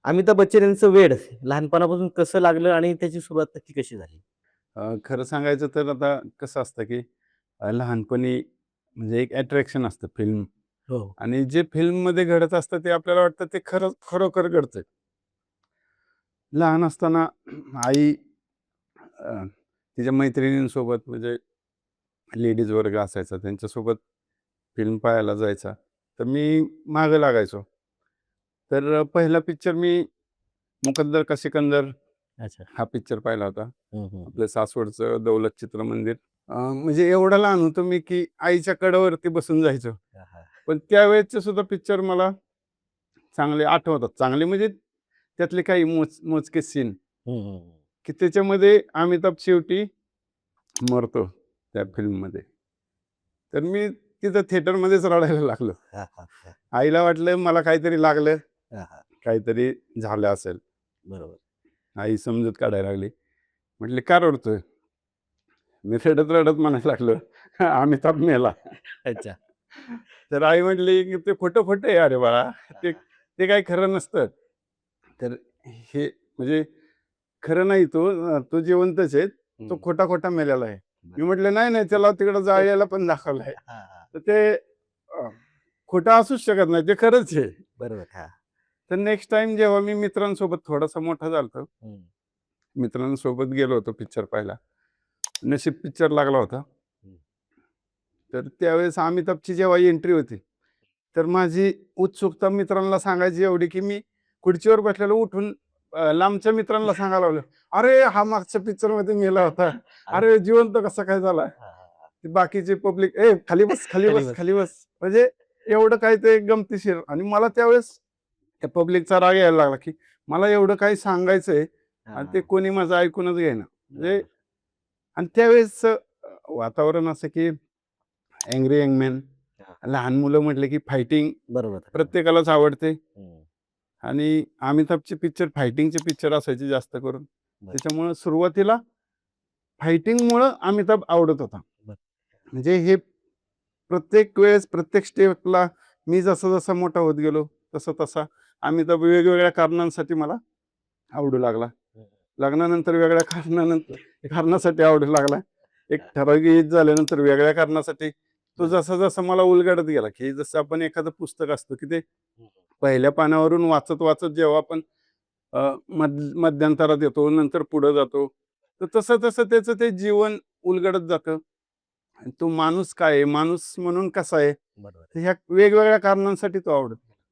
अमिताभ बच्चन यांचं वेड लहानपणापासून कसं लागलं आणि त्याची सुरुवात नक्की कशी झाली? खरं सांगायचं तर आता कसं असतं, की लहानपणी म्हणजे एक अट्रॅक्शन असतं फिल्म हो. आणि जे फिल्ममध्ये घडत असतं ते आपल्याला वाटतं ते खरोखर घडतंय. लहान असताना आई तिच्या मैत्रिणींसोबत म्हणजे लेडीज वर्ग असायचा त्यांच्यासोबत फिल्म पाहायला जायचा. तर मी मागं लागायचो. तर पहिला पिक्चर मी मुकद्दर का सिकंदर अच्छा. हा पिक्चर पाहिला होता. हं, हं. आपलं सासवडचं दौलत चित्रमंदिर. म्हणजे एवढा लहान होतो मी, की आईच्या कडेवरती बसून जायचो. हां, हां. पण त्यावेळेसचे सुद्धा पिक्चर मला चांगले आठवतात. चांगले म्हणजे त्यातले काही मोजके सीन, हं, हं. की त्याच्यामध्ये अमिताभ शेवटी मरतो त्या फिल्ममध्ये. तर मी तिथं थिएटरमध्येच रडायला लागलो. हां, हां, हां. आईला वाटलं मला काहीतरी लागलं, हां, हां. काहीतरी झालं असेल. बरोबर. आई समजूत काढायला लागली. म्हटले, "का रडतोय?" मी रडत-रडत म्हणायला लागलो, "अमिताभ मेला." अच्छा. तर आई म्हटली, की "ते खोटं-खोटं आहे अरे बाळा. हां, ते हां. ते काही खरं नसतं." तर हे म्हणजे खरं नाही तो तो जिवंतच आहे. तो हं. खोटा-खोटा मेलेला आहे. बरं. मी म्हटलं, "नाही, नाही त्याला तिकडं जाळलेला पण दाखवलं आहे." हां, हां. तर ते खोटं असूच शकत नाही. ते खरंच आहे. बरोबर. हां. तर नेक्स्ट टाईम जेव्हा मी मित्रांसोबत थोडासा मोठा झालो होतो, हं. मित्रांसोबत गेलो होतो पिक्चर पाहायला. नशीब पिक्चर लागला होता. हं. तर त्यावेळेस अमिताभची जेव्हा एंट्री होती, तर माझी उत्सुकता मित्रांना सांगायची एवढी, की मी खुर्चीवर बसलेलो उठून लांबच्या मित्रांना सांगायला लागलो, "अरे, हा मागच्या पिक्चरमध्ये मेला होता. अरे अरे, जिवंत कसा काय झाला?" हां, हां, हां. ते बाकीचे पब्लिक, "ए, खाली बस, खाली खाली बस, बस. खाली बस." म्हणजे एवढं काही ते गमतीशीर आणि मला त्यावेळेस त्या पब्लिकचा राग यायला लागला, की मला एवढं काही सांगायचंय आणि ते हां. कोणी माझं ऐकूनच घेईना. म्हणजे बरोबर. आणि त्यावेळेस वातावरण असं, की अँग्री यंग मॅन, हां. लहान मुलं म्हटले, की फायटिंग बरोबर. प्रत्येकालाच आवडते हं. आणि अमिताभचे पिक्चर फायटिंगचे पिक्चर असायचे जास्त करून. बरं, त्याच्यामुळं सुरुवातीला फायटिंगमुळं अमिताभ आवडत होता. बरं. म्हणजे हे प्रत्येक वेळेस, प्रत्येक स्टेपला मी जसा-जसा मोठा होत गेलो, तसा-तसा अमिताभ वेगवेगळ्या कारणांसाठी मला आवडू लागला. हं, लग्नानंतर वेगळ्या कारणासाठी आवडू लागला. एक ठराविक एज झाल्यानंतर वेगळ्या कारणासाठी तो बरं. जसा-जसा मला उलगडत गेला, की जसं आपण एखादं पुस्तक असतं, की ते हं, हं. पहिल्या पानावरून वाचत-वाचत जेव्हा आपण अ, मध्यंतरात येतो, नंतर पुढे जातो. तर तसं-तसं त्याचं ते जीवन उलगडत जातं. आणि तो माणूस काय आहे? माणूस म्हणून कसा आहे? बरोबर. तर ह्या वेगवेगळ्या कारणांसाठी तो आवडतो.